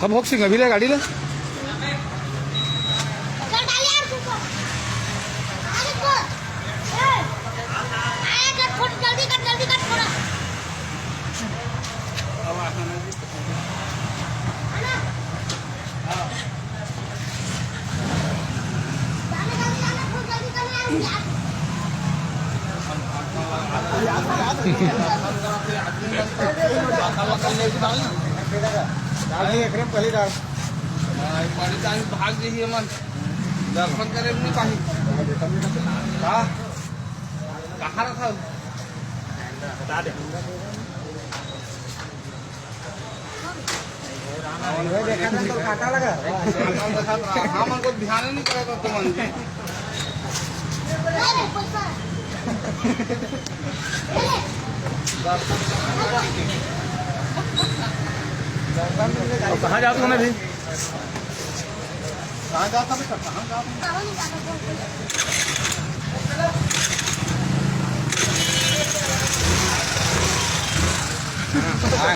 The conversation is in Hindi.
हम होक सिंह अभी ले गाड़ी ले पहली भाग जाइए मन दर्शन करे नहीं पाही कहाँ रखा बता दे काटा लगा हाँ मन को ध्यान नहीं करेगा तो मन कहाँ जाता हूँ मैं भी कहाँ जाता हूँ